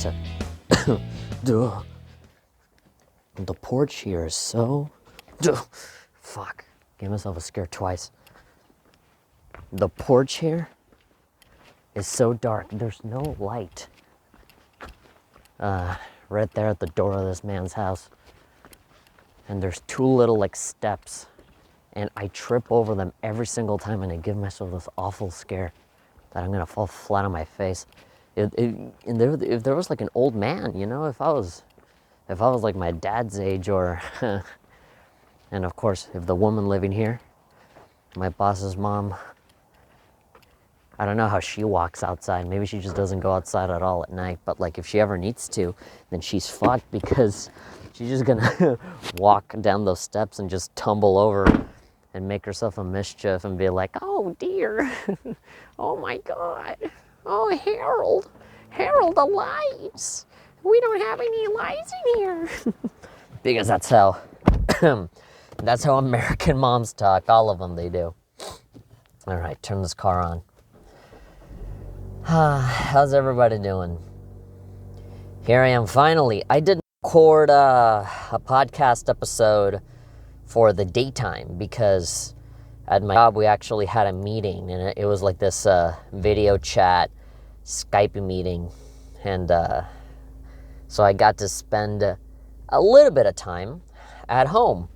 to... Duh. The porch here is so... Duh. Fuck. Gave myself a scare twice. The porch here is so dark. There's no light. Right there at the door of this man's house. And there's two little like steps. And I trip over them every single time and I give myself this awful scare that I'm gonna fall flat on my face. If there was like an old man, you know, if I was like my dad's age or, and of course, if the woman living here, my boss's mom, I don't know how she walks outside. Maybe she just doesn't go outside at all at night. But like if she ever needs to, then she's fucked because she's just gonna walk down those steps and just tumble over and make herself a mischief and be like, oh dear, oh my God, oh Harold, the lights. We don't have any lights in here. Because that's how American moms talk. All of them, they do. All right, turn this car on. How's everybody doing? Here I am finally. I did record a podcast episode for the daytime because at my job we actually had a meeting and it was like this video chat Skype meeting, and so I got to spend a little bit of time at home.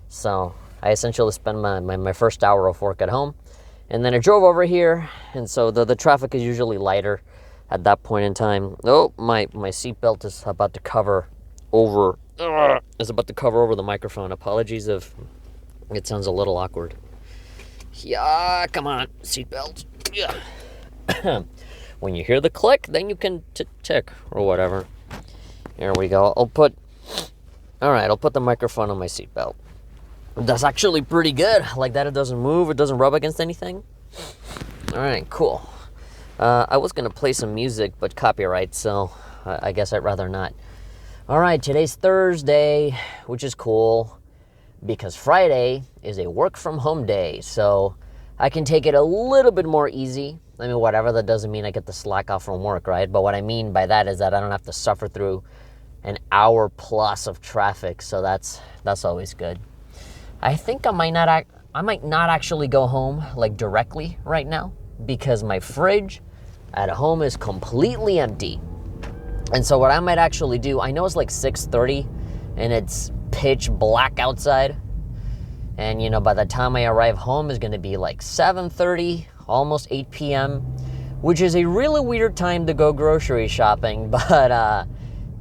So I essentially spent my first hour of work at home, and then I drove over here, and so the traffic is usually lighter at that point in time. Oh, my seatbelt is about to cover over the microphone. Apologies if it sounds a little awkward. Yeah, come on, seatbelt. Yeah. When you hear the click, then you can tick or whatever. Here we go. I'll put the microphone on my seatbelt. That's actually pretty good. Like that, it doesn't move, it doesn't rub against anything. All right, cool. I was gonna play some music, but copyright, so I guess I'd rather not. All right, today's Thursday, which is cool because Friday is a work from home day, so I can take it a little bit more easy. I mean, whatever, that doesn't mean I get to slack off from work, right? But what I mean by that is that I don't have to suffer through an hour plus of traffic, so that's always good. I think I might not actually go home like directly right now because my fridge at home is completely empty. And so what I might actually do, I know it's like 6:30 and it's pitch black outside. And you know, by the time I arrive home is going to be like 7:30, almost 8 p.m., which is a really weird time to go grocery shopping. But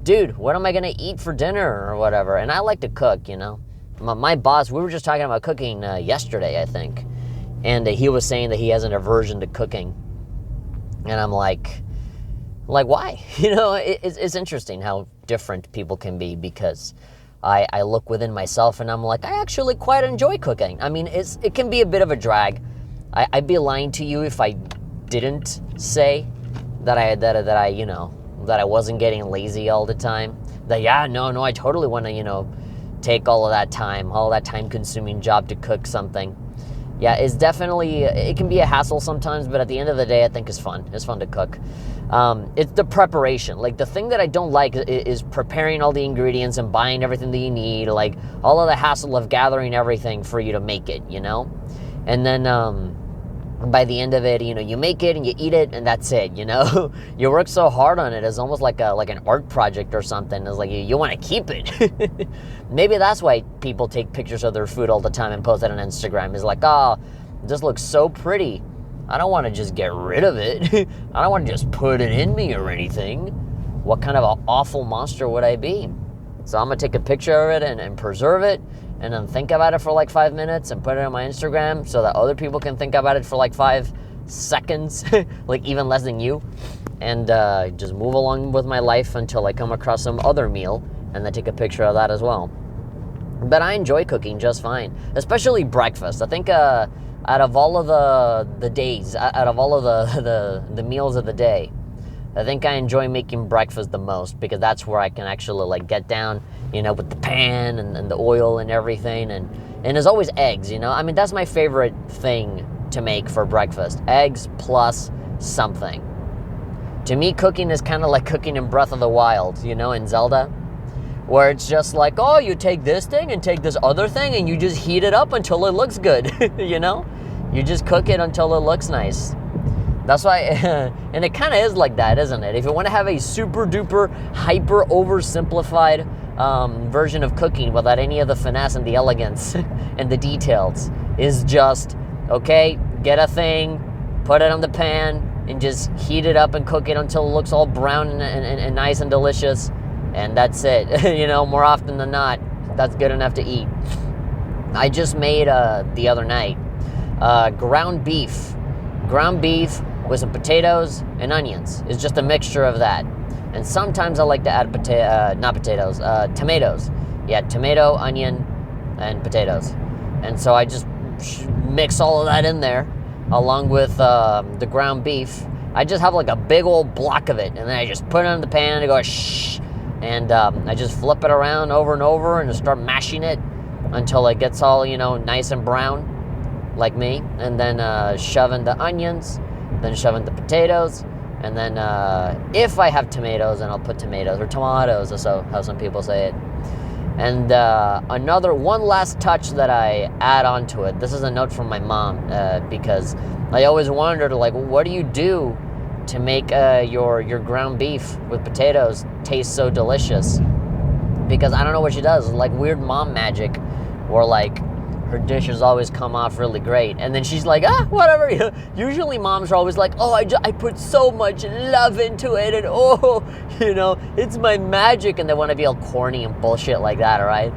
dude, what am I going to eat for dinner or whatever? And I like to cook, you know. My boss, we were just talking about cooking yesterday, I think. And he was saying that he has an aversion to cooking. And I'm like why? You know, it's interesting how different people can be because I look within myself and I'm like, I actually quite enjoy cooking. I mean, it can be a bit of a drag. I'd be lying to you if I didn't say that I wasn't getting lazy all the time. No, I totally want to, take all that time-consuming job to cook something. Yeah, it can be a hassle sometimes, but at the end of the day, I think it's fun. It's fun to cook. It's the preparation. Like, the thing that I don't like is preparing all the ingredients and buying everything that you need, like all of the hassle of gathering everything for you to make it, And then by the end of it, you make it and you eat it and that's it, You work so hard on it. It's almost like an art project or something. It's like you want to keep it. Maybe that's why people take pictures of their food all the time and post it on Instagram. It's like, oh, this looks so pretty. I don't want to just get rid of it. I don't want to just put it in me or anything. What kind of an awful monster would I be? So I'm going to take a picture of it and preserve it and then think about it for like 5 minutes and put it on my Instagram so that other people can think about it for like 5 seconds, like even less than you, and just move along with my life until I come across some other meal and then take a picture of that as well. But I enjoy cooking just fine, especially breakfast. I think out of all of the days, out of all of the meals of the day, I think I enjoy making breakfast the most because that's where I can actually like get down, with the pan and the oil and everything. And there's always eggs, I mean, that's my favorite thing to make for breakfast. Eggs plus something. To me, cooking is kind of like cooking in Breath of the Wild, in Zelda, where it's just like, oh, you take this thing and take this other thing and you just heat it up until it looks good, You just cook it until it looks nice. That's why, and it kind of is like that, isn't it? If you want to have a super duper, hyper oversimplified version of cooking without any of the finesse and the elegance and the details, is just, okay, get a thing, put it on the pan, and just heat it up and cook it until it looks all brown and nice and delicious, and that's it. More often than not, that's good enough to eat. I just made, the other night, ground beef with some potatoes and onions. It's just a mixture of that. And sometimes I like to add tomatoes. Yeah, tomato, onion, and potatoes. And so I just mix all of that in there, along with the ground beef. I just have like a big old block of it, and then I just put it in the pan and go shh, and I just flip it around over and over and just start mashing it until it gets all, nice and brown, like me, and then shove in the onions, then shove in the potatoes, and then if I have tomatoes, then I'll put tomatoes, or tomatoes, or so how some people say it. And one last touch that I add on to it. This is a note from my mom, because I always wondered, like, what do you do to make your ground beef with potatoes taste so delicious? Because I don't know what she does. It's like weird mom magic, where like her dishes always come off really great, and then she's like, whatever. Usually moms are always like, oh, I put so much love into it, and it's my magic, and they want to be all corny and bullshit like that, all right?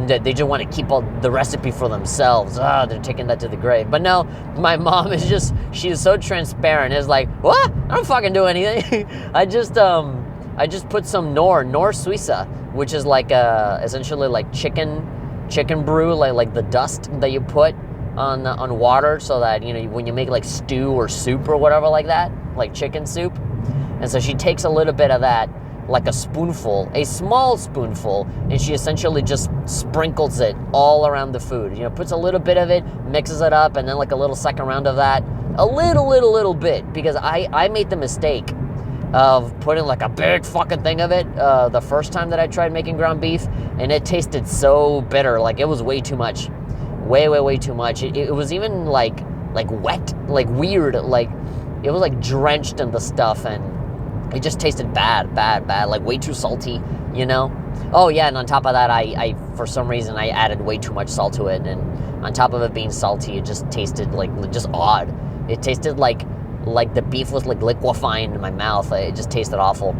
They just want to keep all the recipe for themselves. They're taking that to the grave. But no, my mom is she's so transparent. It's like, what? I don't fucking do anything. I just put some Nor Suiza, which is like essentially like chicken brew, like the dust that you put on water, so that when you make like stew or soup or whatever like that, like chicken soup. And so she takes a little bit of that, like a small spoonful, and she essentially just sprinkles it all around the food. Puts a little bit of it, mixes it up, and then like a little second round of that, a little bit, because I made the mistake of putting like a big fucking thing of it the first time that I tried making ground beef, and it tasted so bitter. Like, it was way too much, way too much. It was even like wet, like weird, like it was like drenched in the stuff, and it just tasted bad, like way too salty, Oh yeah, and on top of that, I for some reason I added way too much salt to it, and on top of it being salty, it just tasted like just odd. It tasted like the beef was like liquefying in my mouth. It just tasted awful.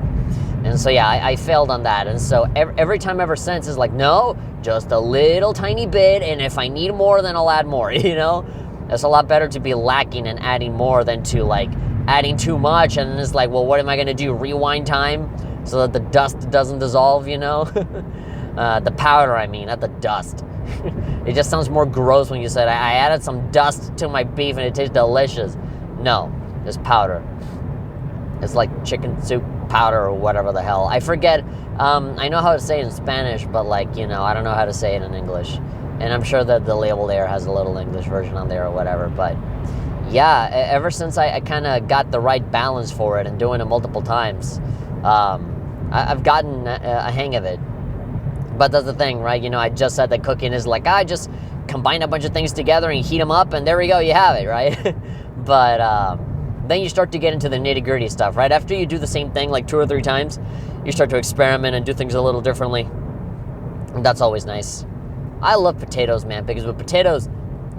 And so yeah, I failed on that. And so every time ever since is like, no, just a little tiny bit, and if I need more, then I'll add more. It's a lot better to be lacking and adding more than to like adding too much, and then it's like, well, what am I going to do? Rewind time so that the dust doesn't dissolve, the powder, I mean, not the dust. It just sounds more gross when you said I added some dust to my beef and it tastes delicious. No, it's powder. It's like chicken soup powder or whatever the hell. I forget. I know how to say it in Spanish, but I don't know how to say it in English. And I'm sure that the label there has a little English version on there or whatever, but yeah, ever since I kind of got the right balance for it and doing it multiple times, I've gotten a hang of it. But that's the thing, right? I just said that cooking is like, I just combine a bunch of things together and heat them up, and there we go, you have it, right? But then you start to get into the nitty-gritty stuff, right? After you do the same thing like 2 or 3 times, you start to experiment and do things a little differently. And that's always nice. I love potatoes, man, because with potatoes,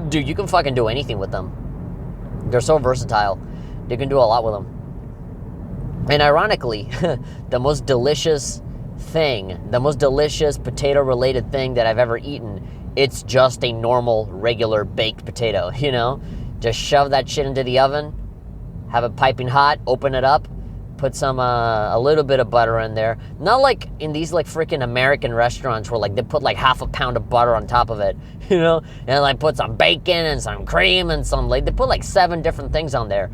dude, you can fucking do anything with them. They're so versatile. You can do a lot with them. And ironically, the most delicious potato-related thing that I've ever eaten, it's just a normal, regular baked potato, Just shove that shit into the oven, have it piping hot, open it up, put some, a little bit of butter in there. Not like in these like freaking American restaurants where like they put like half a pound of butter on top of it, and like put some bacon and some cream and some, like they put like 7 different things on there.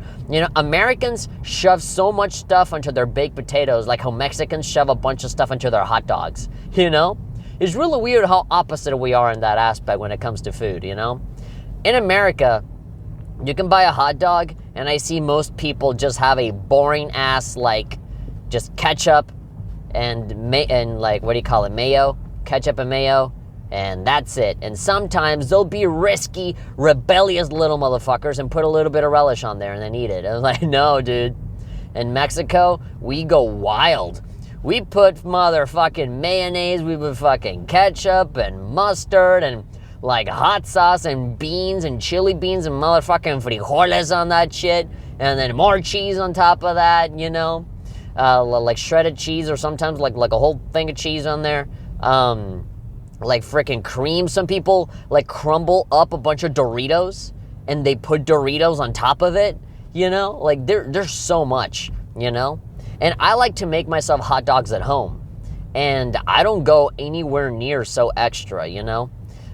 Americans shove so much stuff onto their baked potatoes, like how Mexicans shove a bunch of stuff into their hot dogs, It's really weird how opposite we are in that aspect when it comes to food, In America, You can buy a hot dog, and I see most people just have a boring ass, like, just ketchup and like, what do you call it, mayo? Ketchup and mayo, and that's it. And sometimes they'll be risky, rebellious little motherfuckers and put a little bit of relish on there and then eat it. I was like, no, dude. In Mexico, we go wild. We put motherfucking mayonnaise, we put fucking ketchup and mustard and like hot sauce and beans and chili beans and motherfucking frijoles on that shit. And then more cheese on top of that, you know? Like shredded cheese, or sometimes like a whole thing of cheese on there. Like freaking cream. Some people like crumble up a bunch of Doritos and they put Doritos on top of it, you know? Like there's so much, you know? And I like to make myself hot dogs at home. And I don't go anywhere near so extra, you know?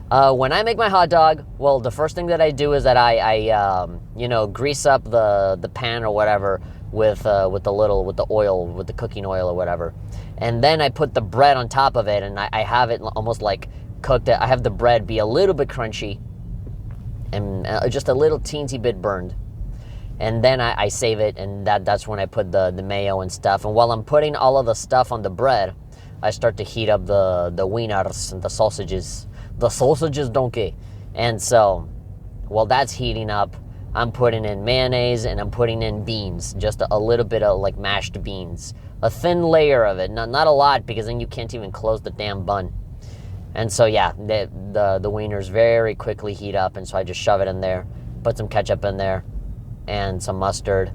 When I make my hot dog, well, the first thing that I do is that I you know, grease up the pan or whatever with the oil, with the cooking oil or whatever. And then I put the bread on top of it, and I have it almost like cooked. I have the bread be a little bit crunchy and just a little teensy bit burned. And then I save it, and that's when I put the mayo and stuff. And while I'm putting all of the stuff on the bread, I start to heat up the wieners and the sausages. The sausages, donkey. And so, while that's heating up, I'm putting in mayonnaise and I'm putting in beans. Just a little bit of like mashed beans. A thin layer of it. Not a lot, because then you can't even close the damn bun. And so yeah, the wieners very quickly heat up, and so I just shove it in there. Put some ketchup in there. And some mustard.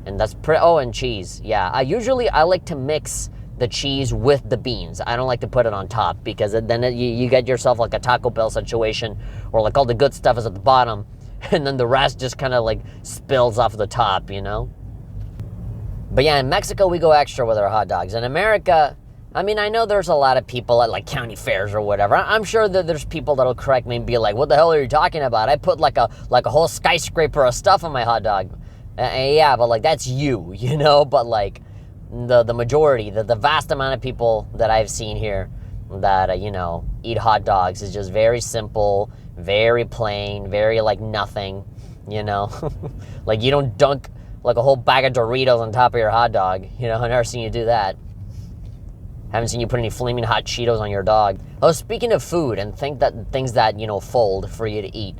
And that's and cheese. Yeah, I like to mix the cheese with the beans. I don't like to put it on top, because then you get yourself like a Taco Bell situation, or like all the good stuff is at the bottom, and then the rest just kind of like spills off the top, you know? But yeah, in Mexico, we go extra with our hot dogs. In America, I mean, I know there's a lot of people at like county fairs or whatever. I'm sure that there's people that'll correct me and be like, what the hell are you talking about? I put like a whole skyscraper of stuff on my hot dog. Yeah, but like that's you know? But like the majority, the vast amount of people that I've seen here that, you know, eat hot dogs is just very simple, very plain, very like nothing, you know? Like you don't dunk like a whole bag of Doritos on top of your hot dog, you know? I've never seen you do that. Haven't seen you put any flaming hot Cheetos on your dog. Oh, speaking of food and things that, you know, fold for you to eat.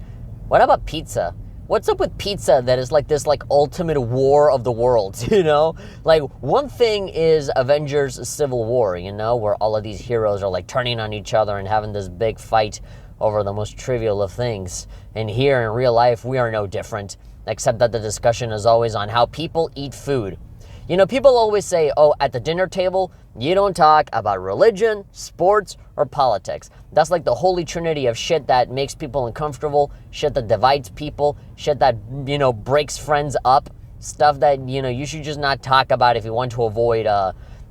What about pizza? What's up with pizza that is like this like ultimate war of the worlds, you know? Like one thing is Avengers Civil War, you know, where all of these heroes are like turning on each other and having this big fight over the most trivial of things. And here in real life, we are no different, except that the discussion is always on how people eat food. You know, people always say, oh, at the dinner table, you don't talk about religion, sports, or politics. That's like the holy trinity of shit that makes people uncomfortable, shit that divides people, shit that, you know, breaks friends up, stuff that, you know, you should just not talk about if you want to avoid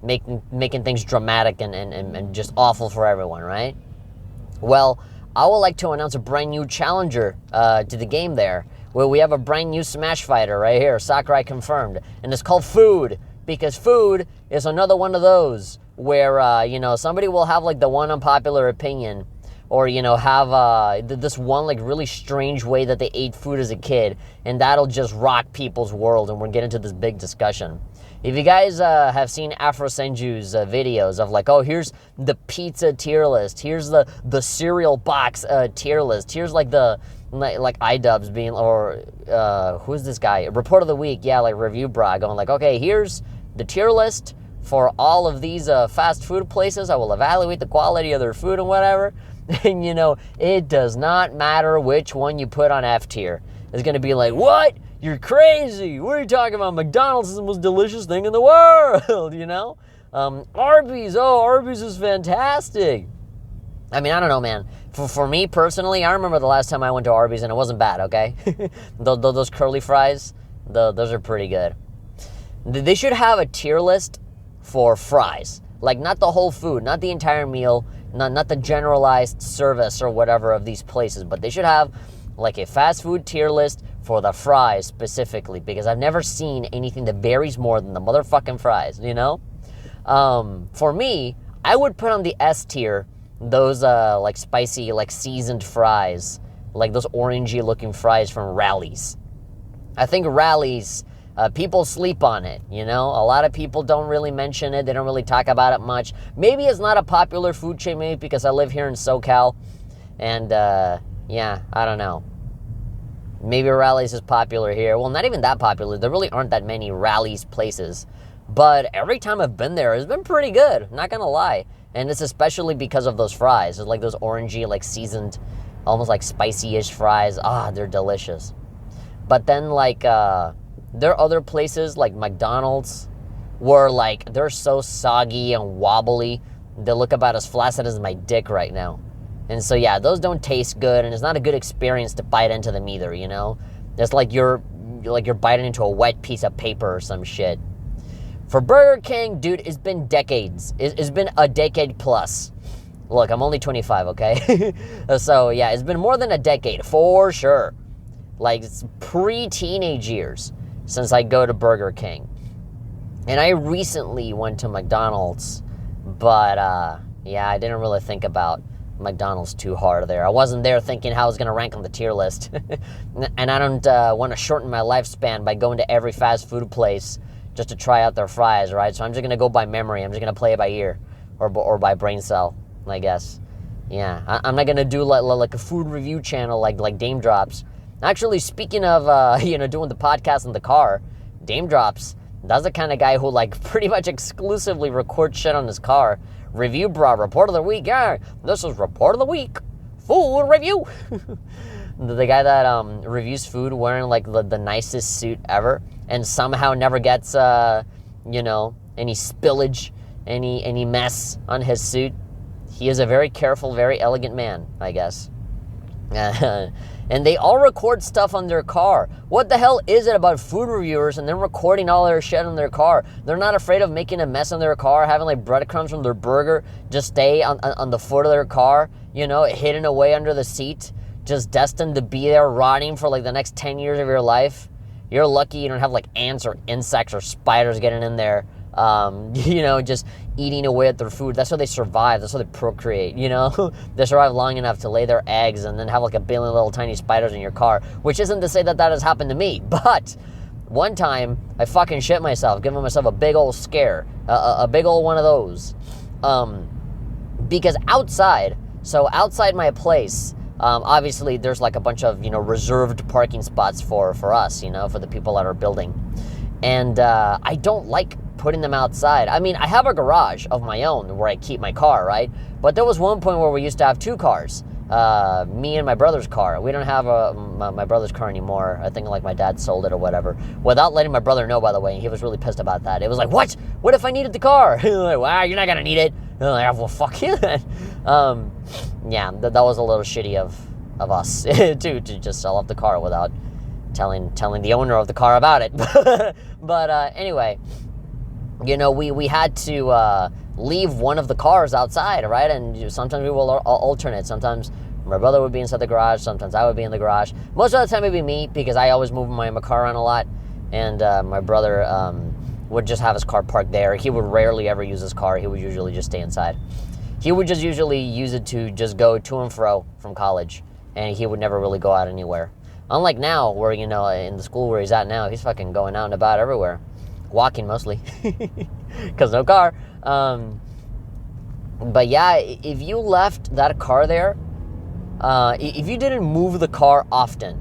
making things dramatic and just awful for everyone, right? Well, I would like to announce a brand new challenger to the game there. Well, we have a brand new Smash fighter right here, Sakurai confirmed, and it's called Food, because food is another one of those where, you know, somebody will have like the one unpopular opinion, or, you know, have this one like really strange way that they ate food as a kid, and that'll just rock people's world, and we're getting into this big discussion. If you guys have seen Afro Senju's videos of like, oh, here's the pizza tier list, here's the cereal box tier list, here's like the like iDubbbz being, or who's this guy? Report of the Week, yeah, like Review Bra, going like, okay, here's the tier list for all of these fast food places. I will evaluate the quality of their food and whatever. And, you know, it does not matter which one you put on F tier. It's going to be like, what? You're crazy. What are you talking about? McDonald's is the most delicious thing in the world, you know? Arby's, Arby's is fantastic. I mean, I don't know, man. For me personally, I remember the last time I went to Arby's and it wasn't bad, okay? Those curly fries, those are pretty good. They should have a tier list for fries. Like, not the whole food, not the entire meal, not the generalized service or whatever of these places, but they should have like a fast food tier list for the fries specifically, because I've never seen anything that varies more than the motherfucking fries, you know? For me, I would put on the S tier those like spicy, like seasoned fries like those orangey looking fries from Rally's. I think Rally's, people sleep on it, you know? A lot of people don't really mention it. They don't really talk about it much. Maybe it's not a popular food chain, maybe because I live here in SoCal. And, yeah, I don't know. Maybe Rally's is popular here. Well, not even that popular. There really aren't that many Rally's places. But every time I've been there, it's been pretty good. Not gonna lie. And it's especially because of those fries. It's like those orangey, like seasoned, almost like spicy-ish fries. Ah, they're delicious. But then, like, there are other places like McDonald's where, like, they're so soggy and wobbly. They look about as flaccid as my dick right now. And so, yeah, those don't taste good, and it's not a good experience to bite into them either, you know? It's like you're biting into a wet piece of paper or some shit. For Burger King, dude, it's been decades. It's been a decade plus. Look, I'm only 25, okay? So, yeah, it's been more than a decade, for sure. Like, it's pre-teenage years since I go to Burger King. And I recently went to McDonald's, but, yeah, I didn't really think about McDonald's too hard there. I wasn't there thinking how I was going to rank on the tier list. And I don't want to shorten my lifespan by going to every fast food place just to try out their fries, right? So I'm just going to go by memory. I'm just going to play it by ear or by brain cell, I guess. Yeah, I'm not going to do like a food review channel like Dame Drops. Actually, speaking of, doing the podcast in the car, Dame Drops, that's the kind of guy who, like, pretty much exclusively records shit on his car. Review, bro, report of the week, yeah, this is report of the week, food review. The guy that reviews food wearing, like, the nicest suit ever, and somehow never gets, any spillage, any mess on his suit. He is a very careful, very elegant man, I guess. And they all record stuff on their car. What the hell is it about food reviewers and them recording all their shit on their car? They're not afraid of making a mess on their car, having like breadcrumbs from their burger just stay on the foot of their car, hidden away under the seat, just destined to be there rotting for like the next 10 years of your life. You're lucky you don't have like ants or insects or spiders getting in there, just eating away at their food. That's how they survive. That's how they procreate, They survive long enough to lay their eggs and then have like a billion little tiny spiders in your car, which isn't to say that has happened to me. But one time I fucking shit myself, giving myself a big old scare, a big old one of those. Because outside my place, obviously there's like a bunch of, reserved parking spots for us, for the people that are building. And I don't like putting them outside. I mean, I have a garage of my own where I keep my car, right? But there was one point where we used to have two cars, me and my brother's car. We don't have my brother's car anymore. I think like my dad sold it or whatever, without letting my brother know, by the way. He was really pissed about that. It was like, what if I needed the car? Like, wow, you're not gonna need it. And I'm like, well, fuck you then. Yeah, that was a little shitty of us to just sell off the car without telling the owner of the car about it. But anyway, we had to leave one of the cars outside, right? And sometimes we will alternate. Sometimes my brother would be inside the garage. Sometimes I would be in the garage. Most of the time it would be me, because I always move my car around a lot. And my brother would just have his car parked there. He would rarely ever use his car. He would usually just stay inside. He would just usually use it to just go to and fro from college. And he would never really go out anywhere. Unlike now, where, in the school where he's at now, he's fucking going out and about everywhere. Walking mostly, because no car. But yeah, if you left that car there, if you didn't move the car often,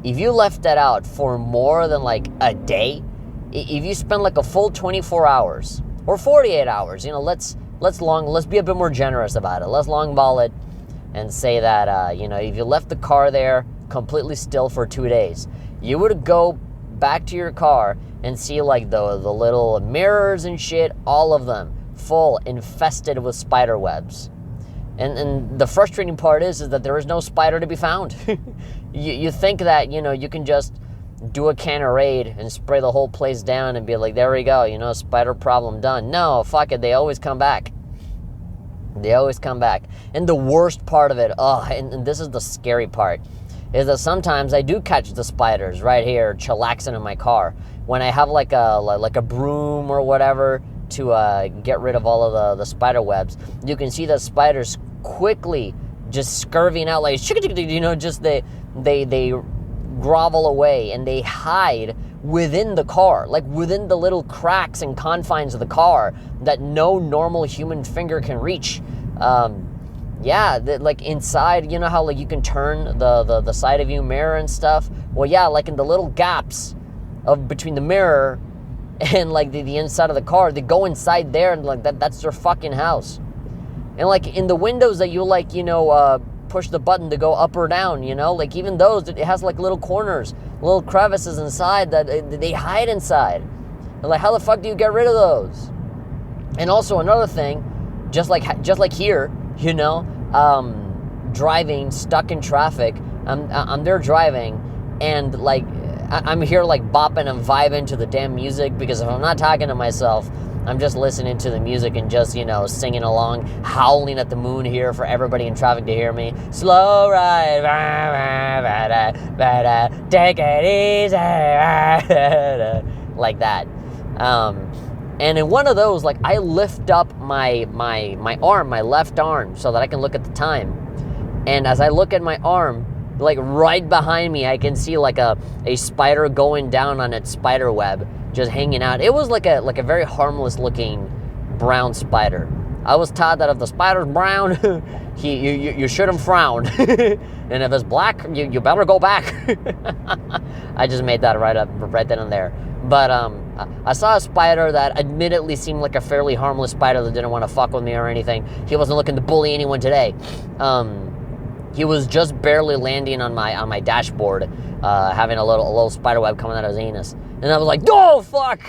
if you left that out for more than like a day, if you spend like a full 24 hours or 48 hours, let's be a bit more generous about it. Let's long ball it and say that, if you left the car there completely still for 2 days, you would go back to your car and see like the little mirrors and shit, all of them full, infested with spider webs. And the frustrating part is that there is no spider to be found. You think that, you can just do a can of Raid and spray the whole place down and be like, there we go, spider problem done. No, fuck it, they always come back. They always come back. And the worst part of it, and this is the scary part, is that sometimes I do catch the spiders right here chillaxing in my car. When I have like a broom or whatever to get rid of all of the spider webs, you can see the spiders quickly just scurvying out like, you know, just they grovel away and they hide within the car, like within the little cracks and confines of the car that no normal human finger can reach. Like inside, you know how like you can turn the side of view mirror and stuff? Well, yeah, like in the little gaps of between the mirror and like the inside of the car, they go inside there and like that's their fucking house. And like in the windows that you like, you know, push the button to go up or down, you know, like even those, it has like little corners, little crevices inside that they hide inside. And like, how the fuck do you get rid of those? And also another thing, just like here, you know, driving, stuck in traffic, I'm there driving, and like I'm here like bopping and vibing to the damn music, because if I'm not talking to myself, I'm just listening to the music and just, you know, singing along, howling at the moon here for everybody in traffic to hear me. Slow ride, take it easy, like that. And in one of those, like, I lift up my arm, my left arm, so that I can look at the time. And as I look at my arm, like right behind me, I can see like a spider going down on its spider web, just hanging out. It was like a very harmless looking brown spider. I was taught that if the spider's brown, you shouldn't frown. And if it's black, you better go back. I just made that right then and there. But I saw a spider that admittedly seemed like a fairly harmless spider that didn't want to fuck with me or anything. He wasn't looking to bully anyone today. He was just barely landing on my dashboard, having a little spider web coming out of his anus. And I was like, oh, fuck!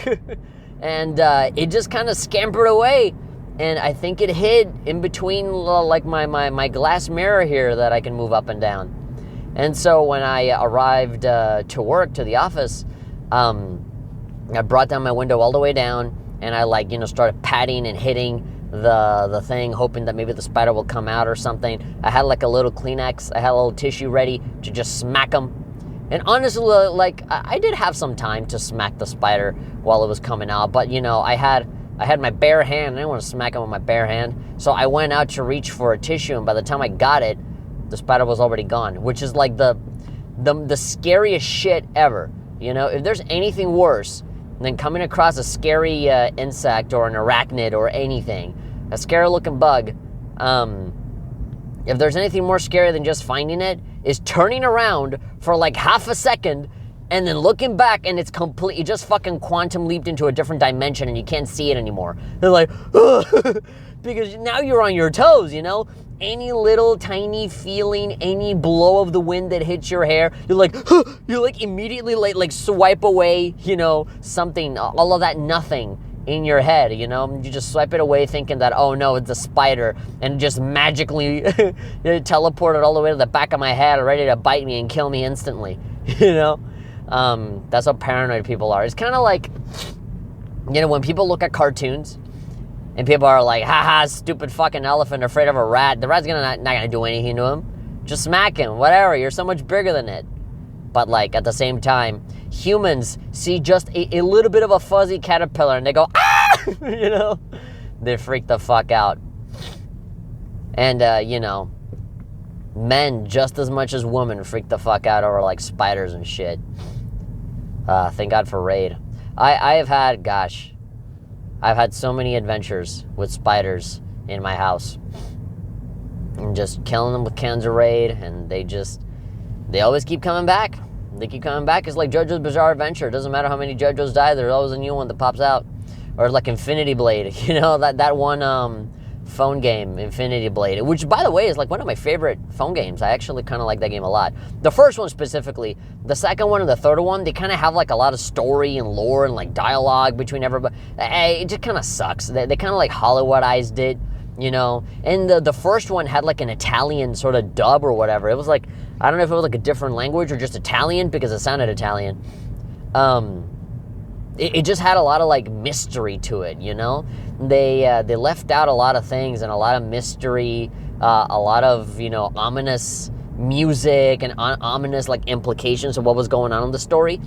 And it just kind of scampered away. And I think it hid in between like my glass mirror here that I can move up and down. And so when I arrived to work, to the office, I brought down my window all the way down, and I like, you know, started patting and hitting the thing, hoping that maybe the spider will come out or something. I had like a little Kleenex, I had a little tissue ready to just smack them. And honestly, like, I did have some time to smack the spider while it was coming out, but you know, I had my bare hand. I didn't want to smack him with my bare hand, so I went out to reach for a tissue, and by the time I got it, the spider was already gone, which is like the scariest shit ever. You know, if there's anything worse than coming across a scary insect or an arachnid or anything, a scary looking bug, if there's anything more scary than just finding it, is turning around for like half a second and then looking back and it's completely just fucking quantum leaped into a different dimension and you can't see it anymore. They're like, because now you're on your toes, you know? Any little tiny feeling, any blow of the wind that hits your hair, you're like immediately like swipe away, you know, something, all of that nothing in your head, you know? You just swipe it away thinking that, oh no, it's a spider, and just magically teleported all the way to the back of my head, ready to bite me and kill me instantly, you know? That's how paranoid people are. It's kind of like, you know, when people look at cartoons and people are like, haha, stupid fucking elephant afraid of a rat. The rat's not gonna do anything to him. Just smack him, whatever. You're so much bigger than it. But like at the same time, humans see just a little bit of a fuzzy caterpillar and they go, ah! You know? They freak the fuck out. And, you know, men just as much as women freak the fuck out over like spiders and shit. Thank God for Raid. I've had so many adventures with spiders in my house. And just killing them with cans of Raid, and they always keep coming back. They keep coming back. It's like JoJo's Bizarre Adventure. It doesn't matter how many JoJo's die, there's always a new one that pops out. Or like Infinity Blade, you know, that one phone game, Infinity Blade, which by the way is like one of my favorite phone games. I actually kind of like that game a lot. The first one specifically, the second one and the third one, they kind of have like a lot of story and lore and like dialogue between everybody. It just kind of sucks. They kind of like Hollywoodized it, you know. And the first one had like an Italian sort of dub or whatever. It was like, I don't know if it was like a different language or just Italian because it sounded Italian. It just had a lot of like mystery to it, you know. They left out a lot of things and a lot of mystery, a lot of, you know, ominous music and ominous like implications of what was going on in the story,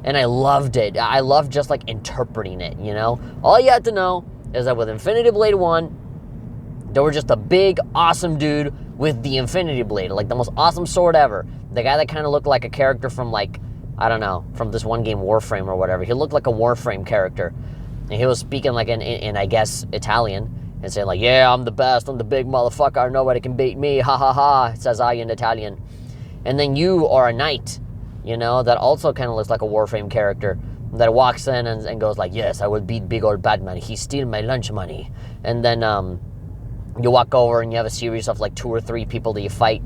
and I loved it. I loved just like interpreting it, you know. All you had to know is that with Infinity Blade 1, there was just a big awesome dude with the Infinity Blade, like the most awesome sword ever. The guy that kind of looked like a character from, like, I don't know, from this one game Warframe or whatever. He looked like a Warframe character. And he was speaking like in I guess, Italian. And saying like, yeah, I'm the best, I'm the big motherfucker, nobody can beat me, ha ha ha, says I in Italian. And then you are a knight, you know, that also kind of looks like a Warframe character that walks in and goes like, yes, I will beat big old Batman, he steal my lunch money. And then you walk over and you have a series of like 2 or 3 people that you fight.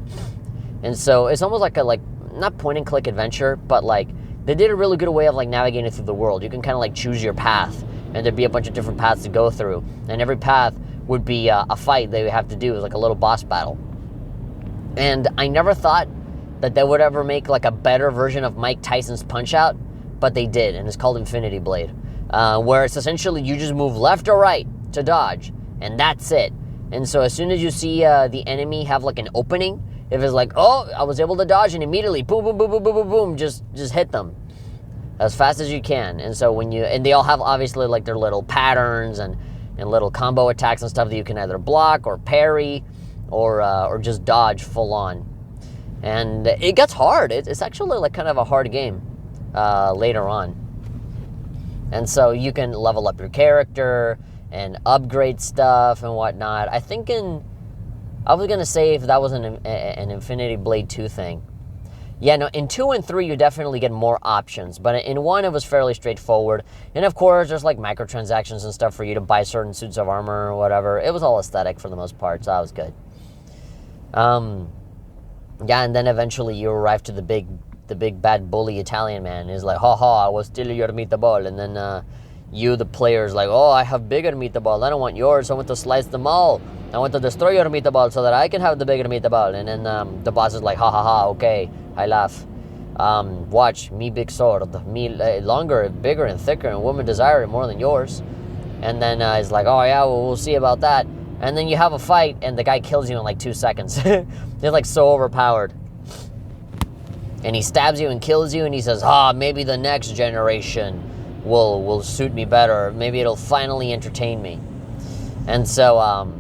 And so it's almost like a, like, not point and click adventure, but like they did a really good way of like navigating through the world. You can kind of like choose your path, and there'd be a bunch of different paths to go through, and every path would be a fight that you have to do. It was like a little boss battle. And I never thought that they would ever make like a better version of Mike Tyson's Punch-Out, but they did, and it's called Infinity Blade, where it's essentially you just move left or right to dodge, and that's it. And so as soon as you see the enemy have like an opening, if it's like, oh, I was able to dodge, and immediately boom, boom, boom, boom, boom, boom, boom, just hit them as fast as you can. And so when you, and they all have obviously like their little patterns and little combo attacks and stuff that you can either block or parry or just dodge full on. And it gets hard. It's actually like kind of a hard game later on. And so you can level up your character and upgrade stuff and whatnot. I think I was going to say if that was an Infinity Blade 2 thing. Yeah, no, in 2 and 3, you definitely get more options. But in 1, it was fairly straightforward. And of course, there's like microtransactions and stuff for you to buy certain suits of armor or whatever. It was all aesthetic for the most part, so that was good. Yeah, and then eventually you arrive to the big bad bully Italian man. He's like, ha ha, I will steal your meatball. And then you, the player's like, oh, I have bigger meatball. I don't want yours. I want to slice them all. I want to destroy your meatball so that I can have the bigger meatball. And then the boss is like, ha ha ha, okay. I laugh. Watch, me big sword, me longer, bigger, and thicker, and women desire it more than yours. And then he's like, oh yeah, well, we'll see about that. And then you have a fight, and the guy kills you in like 2 seconds. They're like so overpowered. And he stabs you and kills you, and he says, maybe the next generation will suit me better. Maybe it'll finally entertain me. And so,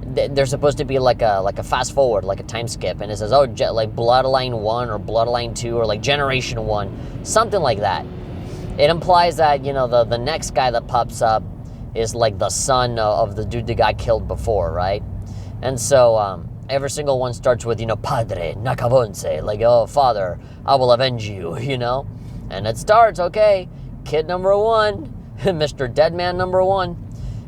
there's supposed to be like a fast forward, like a time skip, and it says, oh, like Bloodline 1 or Bloodline 2 or like Generation 1, something like that. It implies that, you know, the next guy that pops up is like the son of the dude that got killed before, right? And so every single one starts with, you know, Padre Nakavonse, like, oh, father, I will avenge you, you know? And it starts, okay, kid number 1, Mr. Deadman number 1.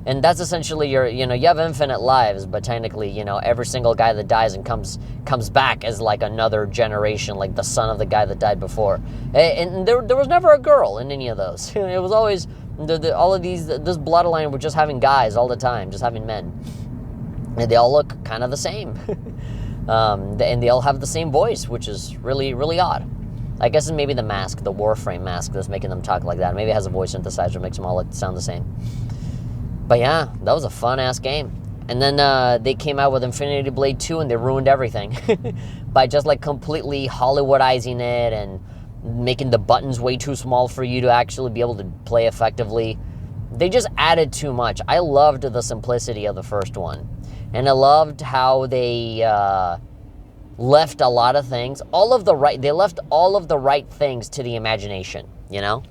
And that's essentially your, you know, you have infinite lives, but technically, you know, every single guy that dies and comes back as like another generation, like the son of the guy that died before. And there was never a girl in any of those. It was always, all of this bloodline were just having guys all the time, just having men. And they all look kind of the same. And they all have the same voice, which is really, really odd. I guess it's maybe the mask, the Warframe mask that's making them talk like that. Maybe it has a voice synthesizer, makes them all sound the same. But yeah, that was a fun-ass game. And then they came out with Infinity Blade 2, and they ruined everything by just like completely Hollywoodizing it and making the buttons way too small for you to actually be able to play effectively. They just added too much. I loved the simplicity of the first one. And I loved how they left a lot of things. They left all of the right things to the imagination, you know?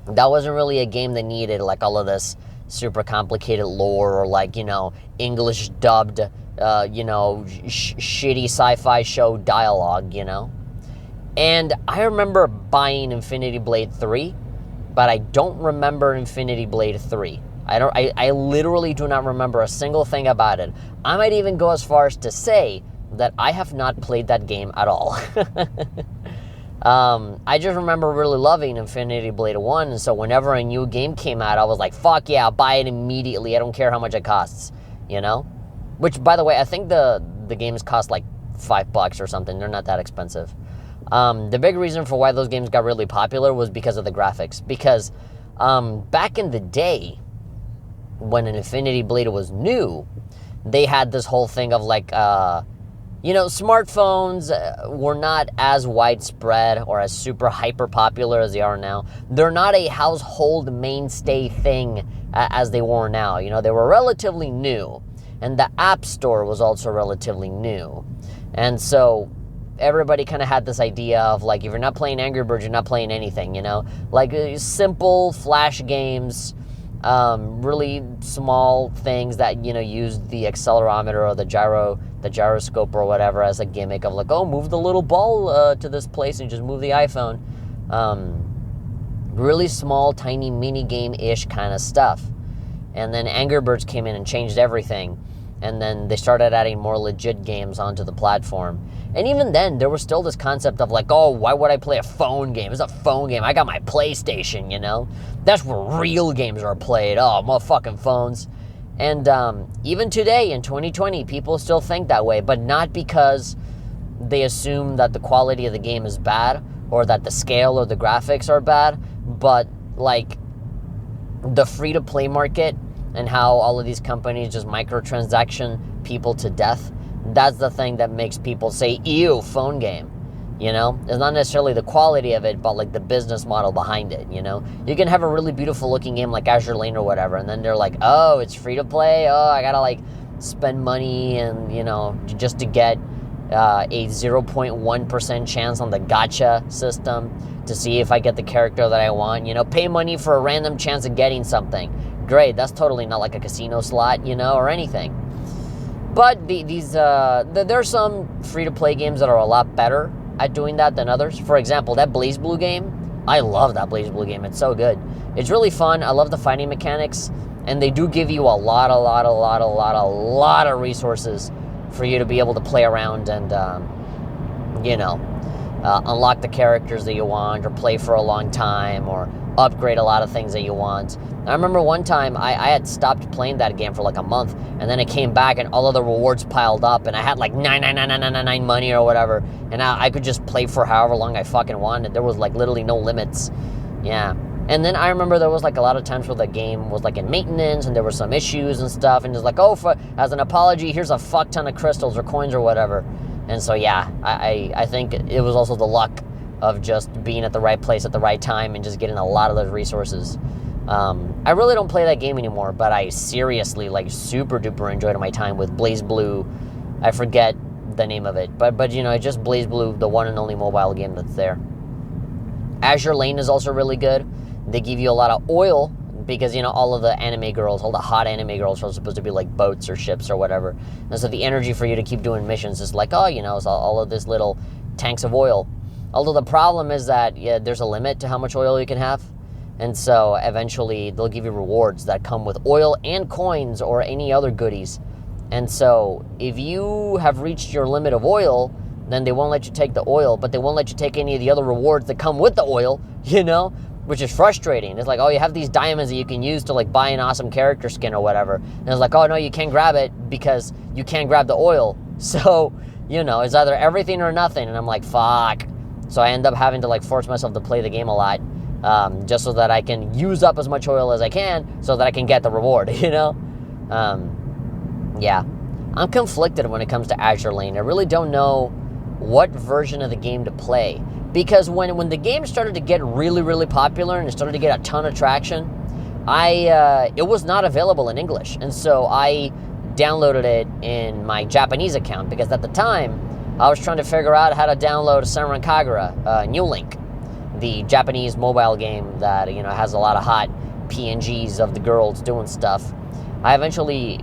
That wasn't really a game that needed like all of this super complicated lore or like, you know, English dubbed, you know, shitty sci-fi show dialogue, you know? And I remember buying Infinity Blade 3, but I don't remember Infinity Blade 3. I literally do not remember a single thing about it. I might even go as far as to say that I have not played that game at all. I just remember really loving Infinity Blade 1, and so whenever a new game came out, I was like, fuck yeah, I'll buy it immediately. I don't care how much it costs, you know? Which, by the way, I think the games cost like $5 or something. They're not that expensive. The big reason for why those games got really popular was because of the graphics. Because back in the day, when an Infinity Blade was new, they had this whole thing of like, you know, smartphones were not as widespread or as super hyper popular as they are now. They're not a household mainstay thing as they were now. You know, they were relatively new. and the App Store was also relatively new. And so everybody kind of had this idea of like, if you're not playing Angry Birds, you're not playing anything, you know? Like simple flash games, really small things that, you know, use the accelerometer or the gyroscope or whatever as a gimmick of like, oh, move the little ball to this place and just move the iPhone. Really small, tiny mini game-ish kind of stuff. And then Angry Birds came in and changed everything. And then they started adding more legit games onto the platform. And even then, there was still this concept of like, oh, why would I play a phone game? It's a phone game. I got my PlayStation, you know? That's where real games are played. Oh, motherfucking phones. And even today, in 2020, people still think that way. But not because they assume that the quality of the game is bad or that the scale or the graphics are bad. But, like, the free-to-play market and how all of these companies just microtransaction people to death, that's the thing that makes people say, ew, phone game, you know? It's not necessarily the quality of it, but like the business model behind it, you know? You can have a really beautiful looking game like Azure Lane or whatever, and then they're like, oh, it's free to play? Oh, I gotta like spend money and, you know, just to get a 0.1% chance on the gacha system to see if I get the character that I want, you know? Pay money for a random chance of getting something. Great, that's totally not like a casino slot, you know, or anything. But there's some free-to-play games that are a lot better at doing that than others. For example, that BlazBlue game, I love that BlazBlue game. It's so good. It's really fun. I love the fighting mechanics, and they do give you a lot of resources for you to be able to play around and, you know, unlock the characters that you want, or play for a long time, or upgrade a lot of things that you want. I remember one time I had stopped playing that game for like a month, and then I came back and all of the rewards piled up, and I had like 99999 money or whatever, and I could just play for however long I fucking wanted. There was like literally no limits. Yeah. And then I remember there was like a lot of times where the game was like in maintenance and there were some issues and stuff, and it's like, oh, as an apology, here's a fuck ton of crystals or coins or whatever. And so yeah, I think it was also the luck of just being at the right place at the right time and just getting a lot of those resources. I really don't play that game anymore, but I seriously, like, super duper enjoyed my time with BlazBlue. I forget the name of it, but you know, it's just BlazBlue, the one and only mobile game that's there. Azure Lane is also really good. They give you a lot of oil because, you know, all of the anime girls, all the hot anime girls are supposed to be like boats or ships or whatever. And so the energy for you to keep doing missions is like, oh, you know, it's all of this little tanks of oil. Although the problem is that, yeah, there's a limit to how much oil you can have. And so eventually they'll give you rewards that come with oil and coins or any other goodies. And so if you have reached your limit of oil, then they won't let you take the oil, but they won't let you take any of the other rewards that come with the oil, you know, which is frustrating. It's like, oh, you have these diamonds that you can use to like buy an awesome character skin or whatever. And it's like, oh, no, you can't grab it because you can't grab the oil. So, you know, it's either everything or nothing. And I'm like, fuck. So I end up having to like force myself to play the game a lot, just so that I can use up as much oil as I can so that I can get the reward, you know? Yeah. I'm conflicted when it comes to Azure Lane. I really don't know what version of the game to play. Because when the game started to get really, really popular and it started to get a ton of traction, it was not available in English. And so I downloaded it in my Japanese account because at the time, I was trying to figure out how to download Senran Kagura, New Link, the Japanese mobile game that, you know, has a lot of hot PNGs of the girls doing stuff. I eventually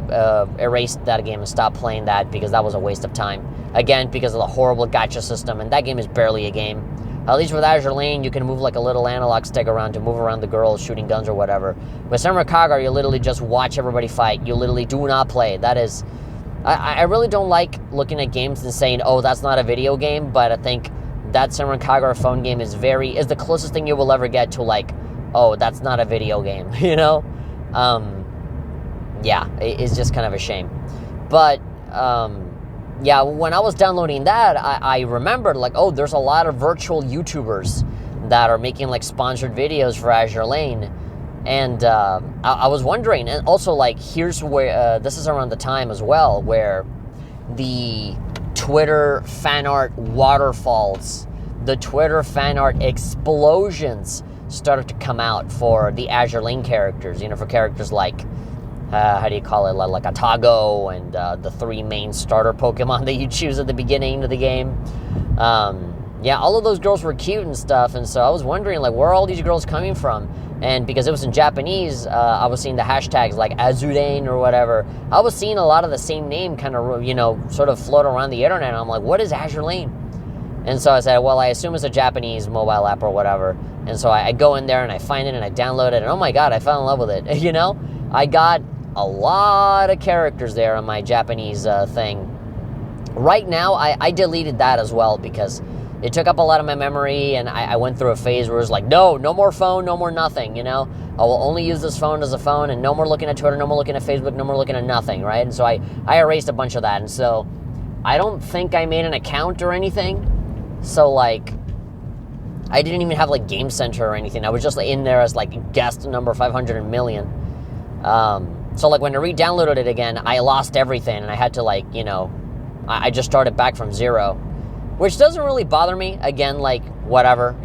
erased that game and stopped playing that because that was a waste of time. Again, because of the horrible gacha system, and that game is barely a game. At least with Azure Lane, you can move like a little analog stick around to move around the girls shooting guns or whatever. With Senran Kagura, you literally just watch everybody fight. You literally do not play. That is... I really don't like looking at games and saying, oh, that's not a video game, but I think that Senran Kagura phone game is the closest thing you will ever get to like, oh, that's not a video game, you know? Yeah, it's just kind of a shame. But, yeah, when I was downloading that, I remembered, like, oh, there's a lot of virtual YouTubers that are making, like, sponsored videos for Azure Lane. And I was wondering, and also, like, here's where, this is around the time as well, where the Twitter fan art waterfalls, the Twitter fan art explosions started to come out for the Azure Lane characters, you know, for characters like how do you call it, like a Tago and the 3 main starter Pokemon that you choose at the beginning of the game. Yeah, all of those girls were cute and stuff, and so I was wondering, like, where are all these girls coming from? And because it was in Japanese, I was seeing the hashtags like Azuren or whatever. I was seeing a lot of the same name kind of, sort of float around the internet, and I'm like, what is Azure Lane? And so I said, well, I assume it's a Japanese mobile app or whatever. And so I go in there and I find it and I download it, and oh my god, I fell in love with it. I got a lot of characters there on my Japanese thing. Right now, I deleted that as well because it took up a lot of my memory, and I went through a phase where it was like, no more phone, no more nothing, I will only use this phone as a phone, and no more looking at Twitter, no more looking at Facebook, no more looking at nothing, right? And so I erased a bunch of that, and so I don't think I made an account or anything. So, like, I didn't even have, like, Game Center or anything. I was just in there as, like, guest number 500 million. So, like, when I re-downloaded it again, I lost everything, and I had to, like, I just started back from zero. Which doesn't really bother me. Again, like, whatever,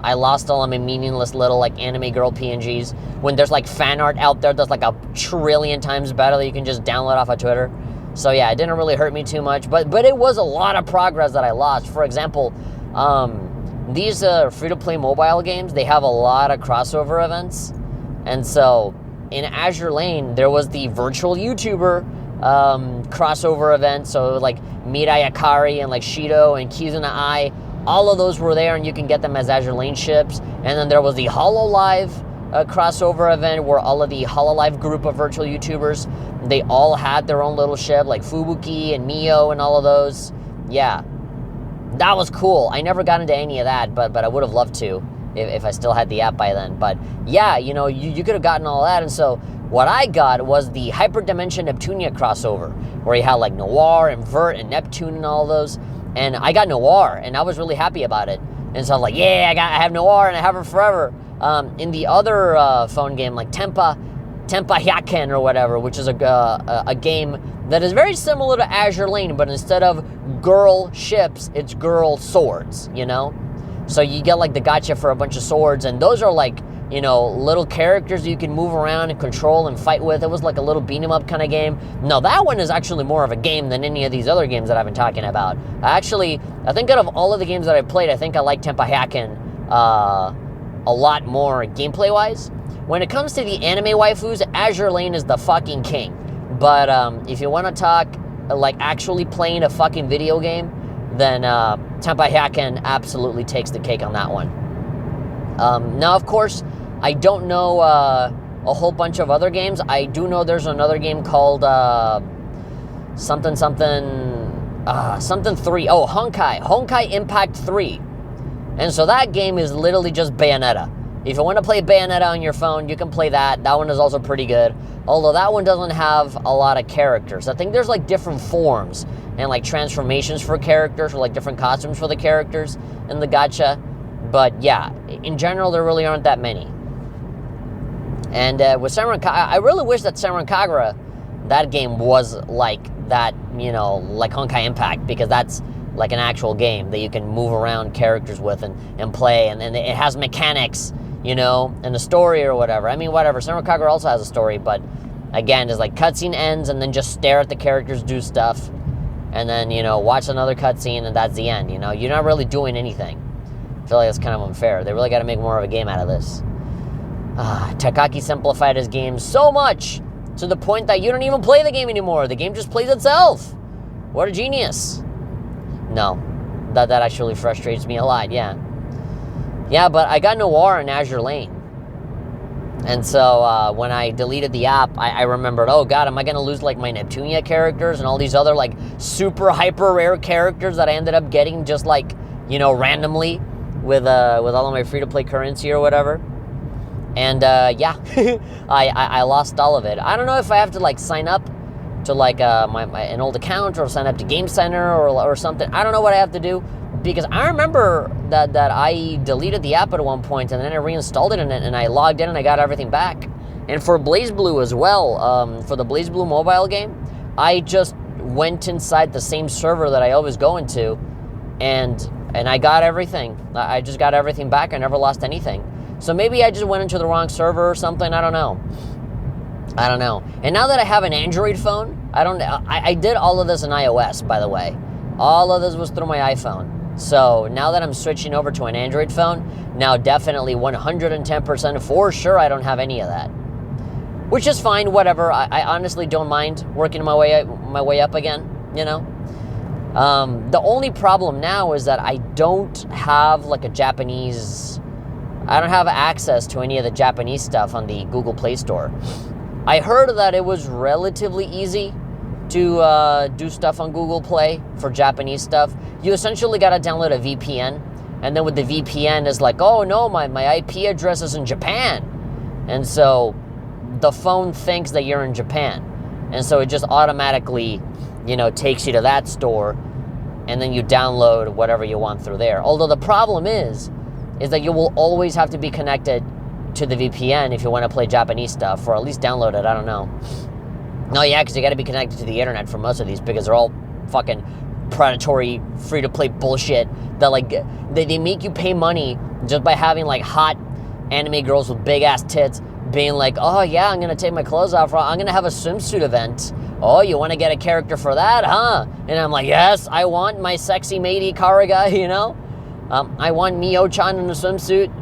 I lost all of my meaningless little, like, anime girl PNGs. When there's, like, fan art out there that's, like, 1,000,000,000,000 times better that you can just download off of Twitter. So, yeah, it didn't really hurt me too much. But it was a lot of progress that I lost. For example, these free-to-play mobile games, they have a lot of crossover events. And so, in Azure Lane, there was the virtual YouTuber crossover event, so like Mirai Akari and like Shido and Kizuna Ai, all of those were there, and you can get them as Azure Lane ships. And then there was the HoloLive crossover event where all of the HoloLive group of virtual YouTubers, they all had their own little ship, like Fubuki and Mio and all of those. Yeah, that was cool. I never got into any of that, but I would have loved to if I still had the app by then. But yeah, you could have gotten all that. And so what I got was the Hyperdimension Neptunia crossover, where you had like Noir and Vert and Neptune and all those. And I got Noir, and I was really happy about it. And so I was like, yeah, I have Noir, and I have her forever. In the other phone game, like Tempa Hyaken or whatever, which is a game that is very similar to Azure Lane, but instead of girl ships, it's girl swords, So you get like the gacha for a bunch of swords, and those are like, little characters you can move around and control and fight with. It was like a little beat 'em up kind of game. No, that one is actually more of a game than any of these other games that I've been talking about. I think out of all of the games that I played, I think I like Tempa Hyaken a lot more gameplay-wise. When it comes to the anime waifus, Azure Lane is the fucking king. But if you want to talk like actually playing a fucking video game, then Tempa Hyaken absolutely takes the cake on that one. Now, of course, I don't know a whole bunch of other games. I do know there's another game called something 3. Oh, Honkai Impact 3. And so that game is literally just Bayonetta. If you want to play Bayonetta on your phone, you can play that. That one is also pretty good. Although that one doesn't have a lot of characters. I think there's like different forms and like transformations for characters, or like different costumes for the characters in the gacha. But yeah, in general, there really aren't that many. And with Senran Kagura, I really wish that Senran Kagura, that game was like that, like Honkai Impact, because that's like an actual game that you can move around characters with and play, and it has mechanics, and a story or whatever. I mean, whatever. Senran Kagura also has a story, but again, it's like cutscene ends, and then just stare at the characters do stuff, and then, watch another cutscene, and that's the end, You're not really doing anything. I feel like that's kind of unfair. They really got to make more of a game out of this. Takaki simplified his game so much to the point that you don't even play the game anymore. The game just plays itself. What a genius. No, that actually frustrates me a lot, yeah. Yeah, but I got Noir in Azure Lane. And so when I deleted the app, I remembered, oh god, am I going to lose like my Neptunia characters and all these other like super hyper rare characters that I ended up getting just like, randomly with all of my free-to-play currency or whatever. And yeah, I lost all of it. I don't know if I have to like sign up to like an old account, or sign up to Game Center or something. I don't know what I have to do, because I remember that I deleted the app at one point, and then I reinstalled it, and I logged in and I got everything back. And for BlazBlue as well, for the BlazBlue mobile game, I just went inside the same server that I always go into, and I got everything. I just got everything back. I never lost anything. So maybe I just went into the wrong server or something. I don't know. I don't know. And now that I have an Android phone, I did all of this in iOS, by the way. All of this was through my iPhone. So now that I'm switching over to an Android phone, now definitely 110% for sure I don't have any of that. Which is fine, whatever. I honestly don't mind working my way up again, you know? The only problem now is that I don't have like I don't have access to any of the Japanese stuff on the Google Play Store. I heard that it was relatively easy to do stuff on Google Play for Japanese stuff. You essentially got to download a VPN, and then with the VPN, it's like, oh no, my IP address is in Japan. And so the phone thinks that you're in Japan. And so it just automatically, takes you to that store, and then you download whatever you want through there. Although the problem is that you will always have to be connected to the VPN if you want to play Japanese stuff, or at least download it, I don't know. No, yeah, because you got to be connected to the internet for most of these, because they're all fucking predatory, free-to-play bullshit that, like, they make you pay money just by having, like, hot anime girls with big-ass tits being like, oh, yeah, I'm going to take my clothes off, I'm going to have a swimsuit event. Oh, you want to get a character for that, huh? And I'm like, yes, I want my sexy matey Karaga, I want Mio-chan in a swimsuit.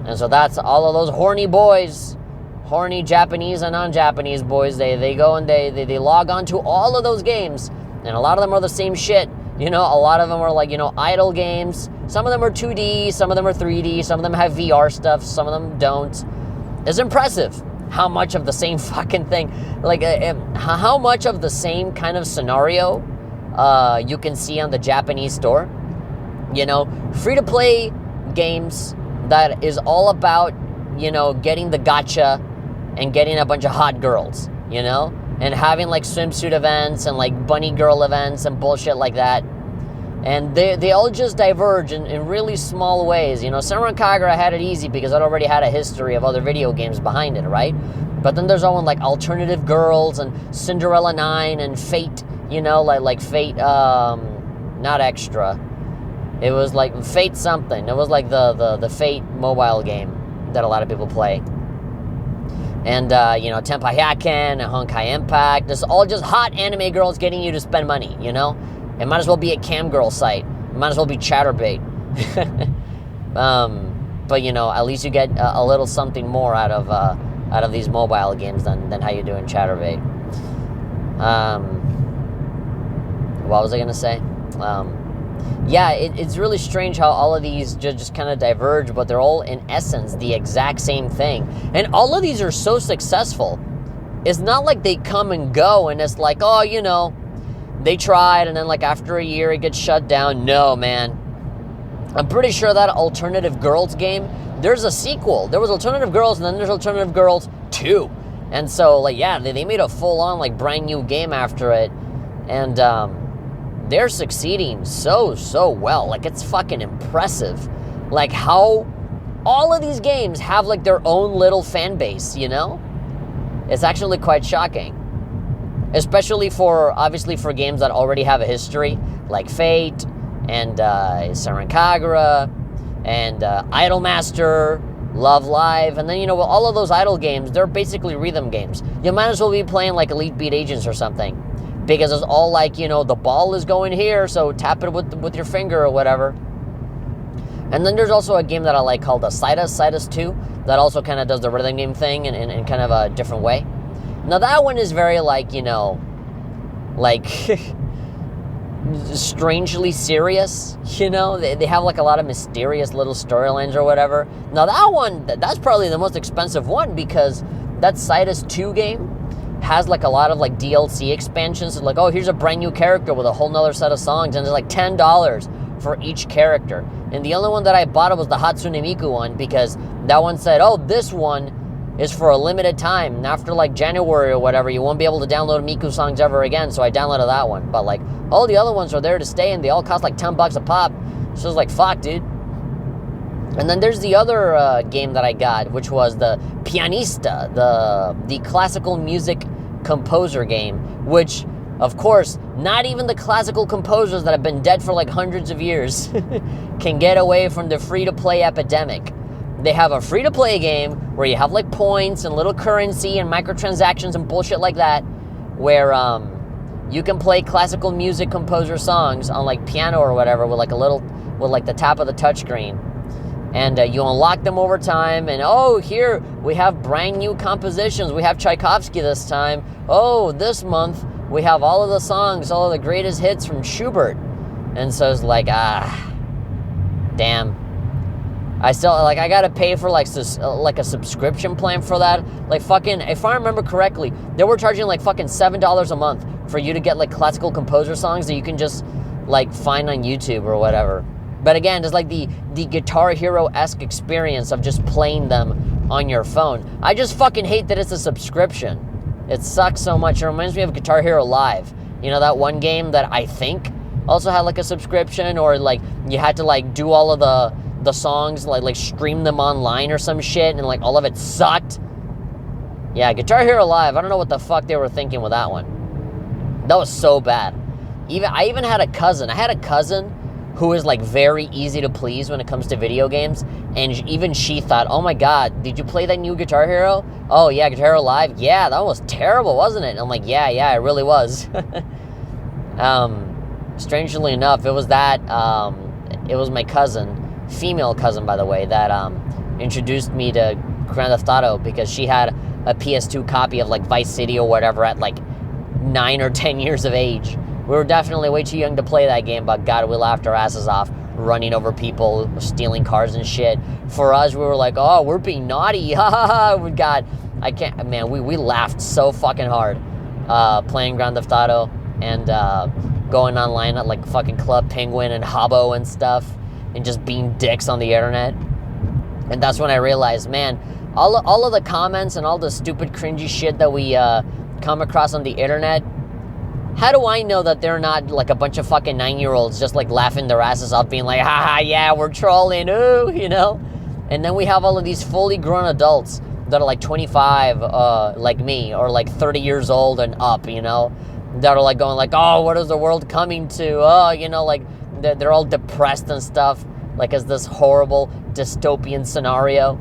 And so that's all of those horny boys, horny Japanese and non-Japanese boys, they go and they log on to all of those games, and a lot of them are the same shit. A lot of them are like, idle games. Some of them are 2D, some of them are 3D, some of them have VR stuff, some of them don't. It's impressive how much of the same fucking thing, like how much of the same kind of scenario you can see on the Japanese store. Free-to-play games that is all about, getting the gacha and getting a bunch of hot girls, and having like swimsuit events and like bunny girl events and bullshit like that. And they all just diverge in really small ways. Senran Kagura had it easy because it already had a history of other video games behind it, right? But then there's all one like Alternative Girls and Cinderella 9 and Fate, like Fate, not Extra. It was like Fate something. It was like the Fate mobile game that a lot of people play. And, Tenpai Haken and Honkai Impact. It's all just hot anime girls getting you to spend money, It might as well be a cam girl site. It might as well be Chatterbait. But, at least you get a little something more out of these mobile games than how you do in Chatterbait. What was I going to say? Yeah, it's really strange how all of these just kind of diverge, but they're all in essence the exact same thing. And all of these are so successful. It's not like they come and go and it's like, oh, they tried and then like after a year it gets shut down. No, man. I'm pretty sure that Alternative Girls game, there's a sequel. There was Alternative Girls and then there's Alternative Girls 2. And so, like, yeah, they made a full-on, like, brand new game after it. And, they're succeeding so well. Like, it's fucking impressive. Like, how all of these games have, like, their own little fan base, It's actually quite shocking. Especially obviously for games that already have a history, like Fate, and Senran Kagura, and Idolmaster, Love Live, and then, all of those idle games, they're basically rhythm games. You might as well be playing, like, Elite Beat Agents or something. Because it's all like, the ball is going here, so tap it with your finger or whatever. And then there's also a game that I like called Sidus 2, that also kind of does the rhythm game thing in kind of a different way. Now that one is very like, like strangely serious, They have like a lot of mysterious little storylines or whatever. Now that one, that's probably the most expensive one because that Sidus 2 game has like a lot of like DLC expansions. So like, oh, here's a brand new character with a whole nother set of songs, and it's like $10 for each character. And the only one that I bought was the Hatsune Miku one because that one said, oh, this one is for a limited time. And after like January or whatever, you won't be able to download Miku songs ever again. So I downloaded that one. But like all the other ones are there to stay and they all cost like $10 a pop. So it's like, fuck, dude. And then there's the other game that I got, which was the Pianista, the classical music composer game, which, of course, not even the classical composers that have been dead for like hundreds of years can get away from the free-to-play epidemic. they have a free-to-play game where you have like points and little currency and microtransactions and bullshit like that, where you can play classical music composer songs on like piano or whatever with like the tap of the touchscreen. And you unlock them over time, and here we have brand new compositions. We have Tchaikovsky this time. This month we have all of the songs, all of the greatest hits from Schubert. And so it's like, damn. I still, like, I gotta pay for like a subscription plan for that. Like fucking, if I remember correctly, they were charging like fucking $7 a month for you to get like classical composer songs that you can just like find on YouTube or whatever. But again, it's like the Guitar Hero-esque experience of just playing them on your phone. I just fucking hate that it's a subscription. It sucks so much. It reminds me of Guitar Hero Live. You know, that one game that I think also had like a subscription, or like you had to like do all of the songs, like stream them online or some shit, and like all of it sucked. Yeah, Guitar Hero Live, I don't know what the fuck they were thinking with that one. That was so bad. I even had a cousin. I had a cousin who was like very easy to please when it comes to video games, and even she thought, oh my god, did you play that new Guitar Hero? Oh yeah, Guitar Hero Live? Yeah, that was terrible, wasn't it? And I'm like, yeah, it really was. Strangely enough, it was my cousin, female cousin by the way, that introduced me to Grand Theft Auto, because she had a PS2 copy of like Vice City or whatever at like 9 or 10 years of age. We were definitely way too young to play that game, but God, we laughed our asses off, running over people, stealing cars and shit. For us, we were like, oh, we're being naughty, ha ha ha. God, I can't, man, we laughed so fucking hard playing Grand Theft Auto and going online at like fucking Club Penguin and Habbo and stuff, and just being dicks on the internet. And that's when I realized, man, all of the comments and all the stupid cringy shit that we come across on the internet, how do I know that they're not like a bunch of fucking 9-year-olds just like laughing their asses off, being like, haha, yeah, we're trolling, ooh, you know? And then we have all of these fully grown adults that are like 25, like me, or like 30 years old and up, you know? That are like going like, oh, what is the world coming to? Oh, you know, like they're all depressed and stuff, like it's this horrible dystopian scenario.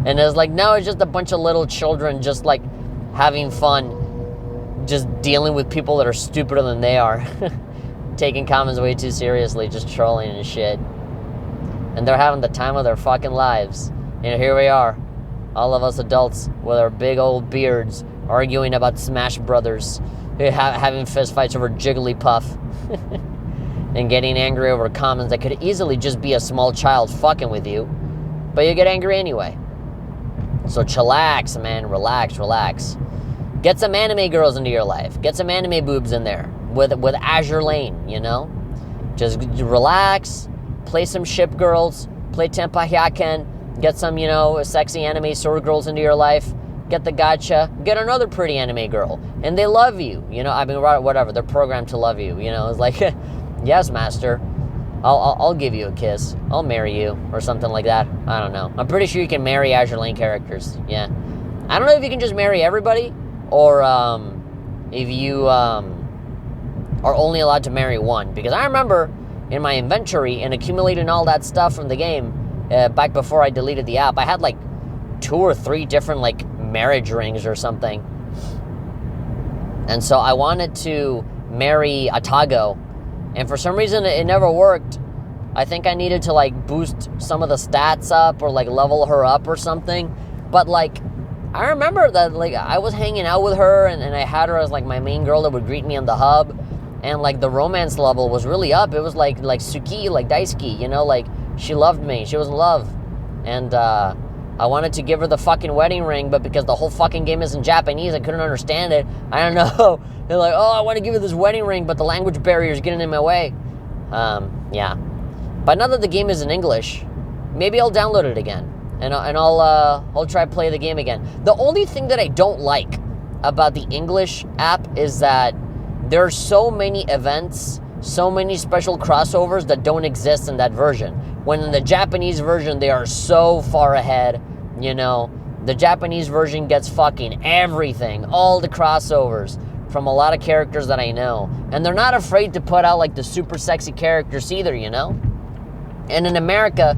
And it's like, no, it's just a bunch of little children just like having fun, just dealing with people that are stupider than they are. Taking comments way too seriously, just trolling and shit. And they're having the time of their fucking lives. And here we are, all of us adults with our big old beards, arguing about Smash Brothers, having fistfights over Jigglypuff, and getting angry over comments that could easily just be a small child fucking with you, but you get angry anyway. So chillax, man, relax. Get some anime girls into your life. Get some anime boobs in there with Azure Lane, you know? Just relax, play some ship girls, play Teppanyaki, get some, you know, sexy anime sword girls into your life, get the gacha, get another pretty anime girl, and they love you, you know? I mean, whatever, they're programmed to love you, you know? It's like, yes, master, I'll give you a kiss, I'll marry you, or something like that. I don't know. I'm pretty sure you can marry Azure Lane characters, yeah. I don't know if you can just marry everybody, or if you are only allowed to marry one. Because I remember in my inventory and accumulating all that stuff from the game, back before I deleted the app, I had like 2 or 3 different like marriage rings or something. And so I wanted to marry Atago, and for some reason it never worked. I think I needed to like boost some of the stats up, or like level her up or something. But like, I remember that like I was hanging out with her, and I had her as like my main girl that would greet me on the hub, and like the romance level was really up. It was like Suki, like Daisuke, you know, like she loved me, she was in love. And I wanted to give her the fucking wedding ring, but because the whole fucking game is in Japanese, I couldn't understand it. I don't know. They're like, oh, I want to give her this wedding ring, but the language barrier is getting in my way. Yeah. But now that the game is in English, maybe I'll download it again. And I'll try to play the game again. The only thing that I don't like about the English app is that there are so many events, so many special crossovers that don't exist in that version. When in the Japanese version, they are so far ahead, you know. The Japanese version gets fucking everything, all the crossovers from a lot of characters that I know. And they're not afraid to put out like the super sexy characters either, you know. And in America,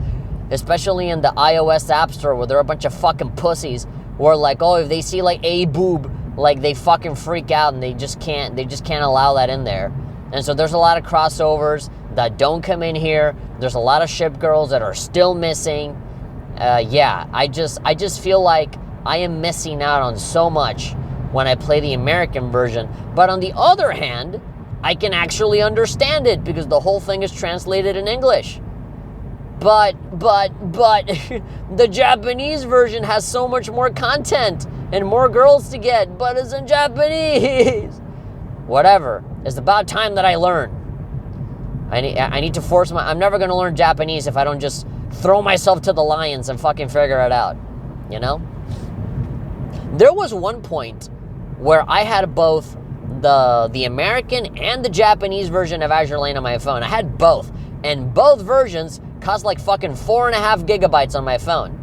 especially in the iOS App Store where they're a bunch of fucking pussies where like, oh, if they see like a boob, like they fucking freak out and they just can't allow that in there. And so there's a lot of crossovers that don't come in here. There's a lot of ship girls that are still missing. Yeah, I just feel like I am missing out on so much when I play the American version. But on the other hand, I can actually understand it because the whole thing is translated in English. But the Japanese version has so much more content and more girls to get, but it's in Japanese. Whatever. It's about time that I learn. I need to force I'm never going to learn Japanese if I don't just throw myself to the lions and fucking figure it out, you know? There was one point where I had both the American and the Japanese version of Azure Lane on my phone. I had both, and both versions cost like fucking 4.5 gigabytes on my phone.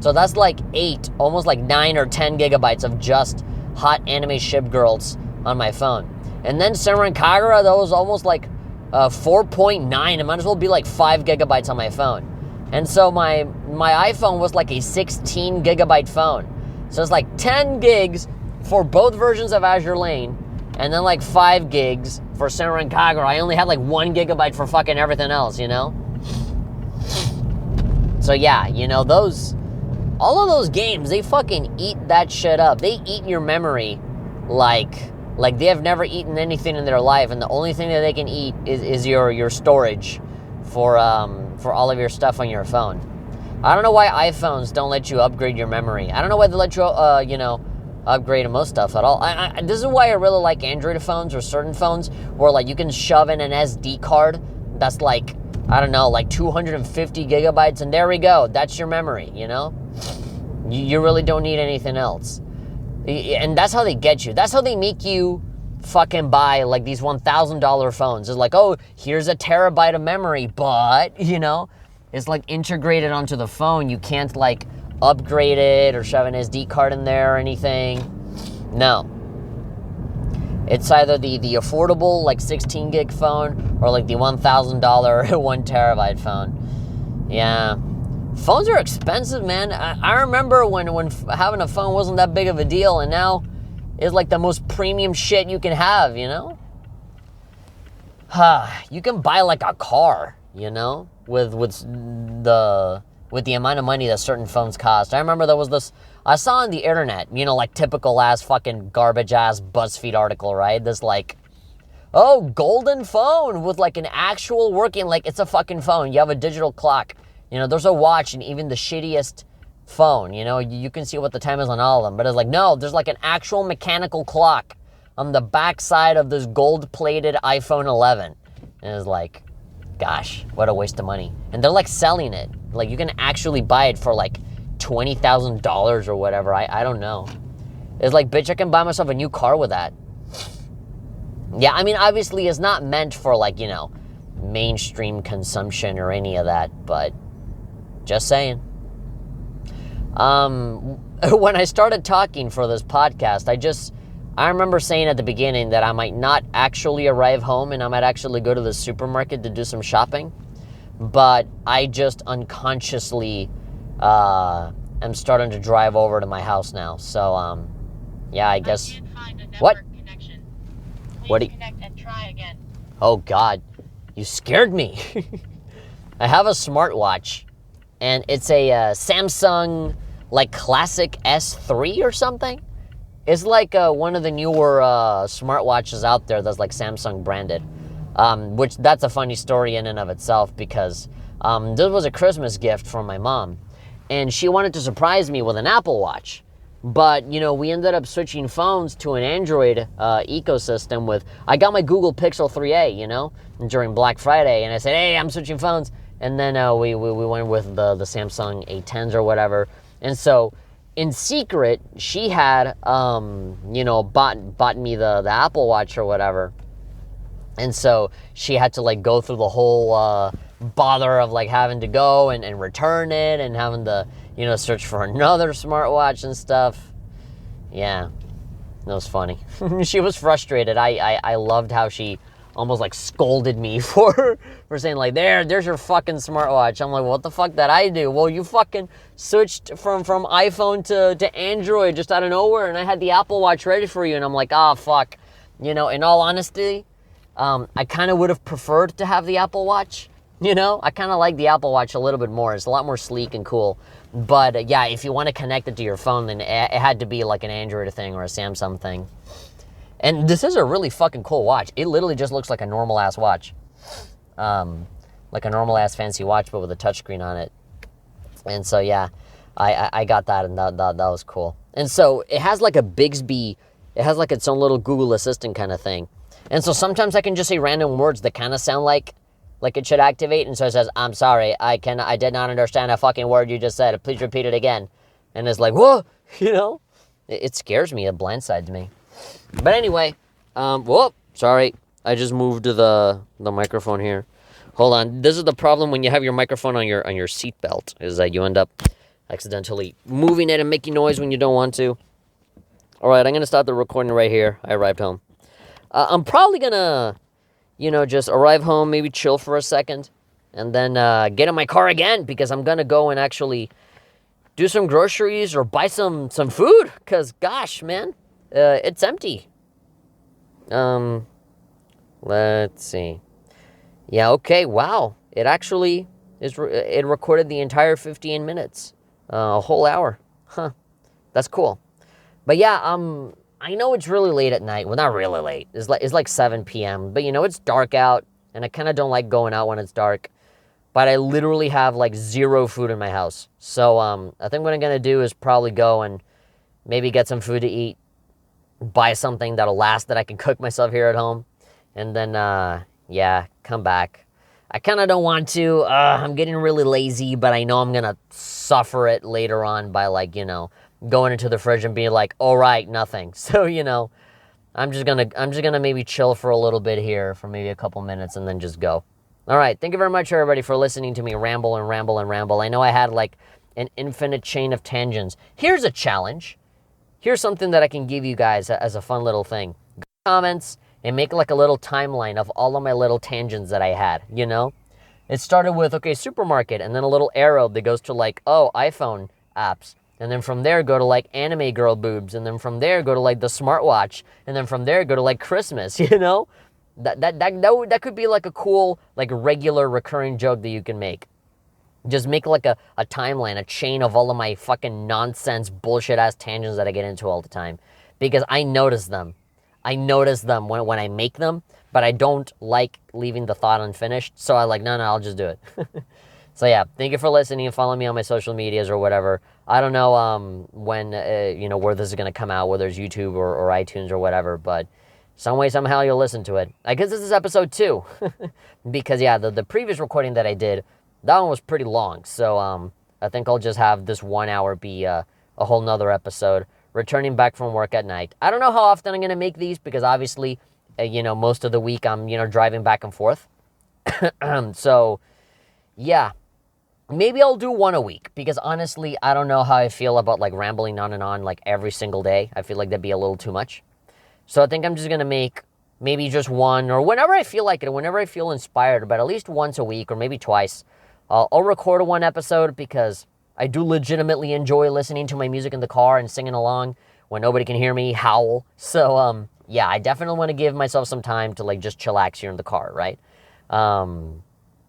So that's like 8, almost like 9 or 10 gigabytes of just hot anime ship girls on my phone. And then Senran Kagura, that was almost like 4.9. It might as well be like 5 gigabytes on my phone. And so my iPhone was like a 16 gigabyte phone. So it's like 10 gigs for both versions of Azure Lane, and then like 5 gigs for Senran Kagura. I only had like 1 gigabyte for fucking everything else, you know? So yeah, you know, all of those games, they fucking eat that shit up. They eat your memory like they have never eaten anything in their life, and the only thing that they can eat is your storage for all of your stuff on your phone. I don't know why iPhones don't let you upgrade your memory. I don't know why they let you, upgrade most stuff at all. This is why I really like Android phones or certain phones where like you can shove in an SD card that's like, I don't know, like 250 gigabytes, and there we go. That's your memory, you know? You really don't need anything else. And that's how they get you. That's how they make you fucking buy like these $1,000 phones. It's like, oh, here's a terabyte of memory, but, you know, it's like integrated onto the phone. You can't like upgrade it or shove an SD card in there or anything. No. It's either the affordable like 16 gig phone or like the $1,000 1 terabyte phone. Yeah. Phones are expensive, man. I remember when having a phone wasn't that big of a deal, and now it's like the most premium shit you can have, you know? You can buy like a car, you know, with the amount of money that certain phones cost. I remember there was this, I saw on the internet, you know, like typical ass fucking garbage ass BuzzFeed article, right? This like, oh, golden phone with like an actual working, like it's a fucking phone. You have a digital clock. You know, there's a watch in even the shittiest phone, you know, you can see what the time is on all of them. But it's like, no, there's like an actual mechanical clock on the back side of this gold-plated iPhone 11. And it's like, gosh, what a waste of money. And they're like selling it. Like you can actually buy it for like $20,000 or whatever. I don't know. It's like, bitch, I can buy myself a new car with that. Yeah, I mean, obviously it's not meant for like, you know, mainstream consumption or any of that, but just saying. When I started talking for this podcast, I remember saying at the beginning that I might not actually arrive home and I might actually go to the supermarket to do some shopping, but I just unconsciously am starting to drive over to my house now. So, yeah, I guess. Can't find a network What? connection. Please What do you- connect and try again. Oh, God. You scared me. I have a smartwatch, and it's a Samsung, like, Classic S3 or something. It's like one of the newer smartwatches out there that's, like, Samsung branded, which that's a funny story in and of itself because this was a Christmas gift from my mom, and she wanted to surprise me with an Apple Watch. But, you know, we ended up switching phones to an Android ecosystem with, I got my Google Pixel 3a, you know, during Black Friday, and I said, hey, I'm switching phones, and then we went with the Samsung A10s or whatever, and so, in secret, she had, you know, bought me the Apple Watch or whatever, and so she had to, like, go through the whole bother of, like, having to go and return it and having to, you know, search for another smartwatch and stuff. Yeah, that was funny. She was frustrated. I loved how she almost like scolded me for saying like, there's your fucking smartwatch. I'm like, what the fuck did I do? Well, you fucking switched from iPhone to Android just out of nowhere, and I had the Apple Watch ready for you. And I'm like, fuck. In all honesty, I kind of would have preferred to have the Apple Watch. I kind of like the Apple Watch a little bit more. It's a lot more sleek and cool. But yeah, if you want to connect it to your phone, then it had to be like an Android thing or a Samsung thing. And this is a really fucking cool watch. It literally just looks like a normal ass watch. Like a normal ass fancy watch, but with a touchscreen on it. And so yeah, I got that, and that was cool. And so it has like a Bixby, it has like its own little Google Assistant kind of thing. And so sometimes I can just say random words that kind of sound like it should activate, and so it says, I'm sorry, I did not understand a fucking word you just said. Please repeat it again. And it's like, whoa, It scares me. It blindsides me. But anyway, sorry. I just moved the microphone here. Hold on. This is the problem when you have your microphone on your seatbelt, is that you end up accidentally moving it and making noise when you don't want to. All right, I'm going to stop the recording right here. I arrived home. I'm probably going to just arrive home, maybe chill for a second, and then get in my car again, because I'm going to go and actually do some groceries or buy some food, because, gosh, man, it's empty. Let's see. Yeah, okay, wow. It actually it recorded the entire 15 minutes, a whole hour. Huh, that's cool. But yeah, I know it's really late at night. Well, not really late. It's like 7 p.m. But, it's dark out, and I kind of don't like going out when it's dark. But I literally have, like, zero food in my house. So, I think what I'm going to do is probably go and maybe get some food to eat, buy something that'll last that I can cook myself here at home, and then, come back. I kind of don't want to. I'm getting really lazy, but I know I'm going to suffer it later on by, like, going into the fridge and being like, all right, nothing. So, I'm just gonna maybe chill for a little bit here for maybe a couple minutes and then just go. All right, thank you very much, everybody, for listening to me ramble and ramble and ramble. I know I had like an infinite chain of tangents. Here's a challenge. Here's something that I can give you guys as a fun little thing. Go comments and make like a little timeline of all of my little tangents that I had. It started with supermarket, and then a little arrow that goes to like iPhone apps. And then from there, go to, like, anime girl boobs. And then from there, go to, like, the smartwatch. And then from there, go to, like, Christmas, That could be, like, a cool, like, regular recurring joke that you can make. Just make, like, a timeline, a chain of all of my fucking nonsense, bullshit-ass tangents that I get into all the time. Because I notice them. I notice them when I make them. But I don't like leaving the thought unfinished. So I like, no, I'll just do it. So yeah, thank you for listening, and follow me on my social medias or whatever. I don't know when, where this is going to come out, whether it's YouTube or iTunes or whatever, but some way, somehow you'll listen to it. I guess this is episode 2, because yeah, the previous recording that I did, that one was pretty long. So I think I'll just have this 1 hour be a whole nother episode, returning back from work at night. I don't know how often I'm going to make these, because obviously, most of the week I'm, driving back and forth. So yeah. Maybe I'll do one a week, because honestly, I don't know how I feel about like rambling on and on like every single day. I feel like that'd be a little too much. So I think I'm just going to make maybe just one, or whenever I feel like it, whenever I feel inspired, but at least once a week or maybe twice. I'll record one episode, because I do legitimately enjoy listening to my music in the car and singing along when nobody can hear me howl. So yeah, I definitely want to give myself some time to like just chillax here in the car, right?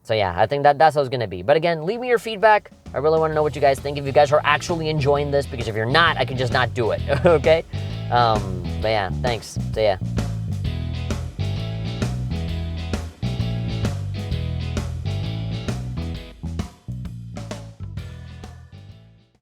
So yeah, I think that's how it's going to be. But again, leave me your feedback. I really want to know what you guys think. If you guys are actually enjoying this, because if you're not, I can just not do it, okay? But yeah, thanks. So yeah.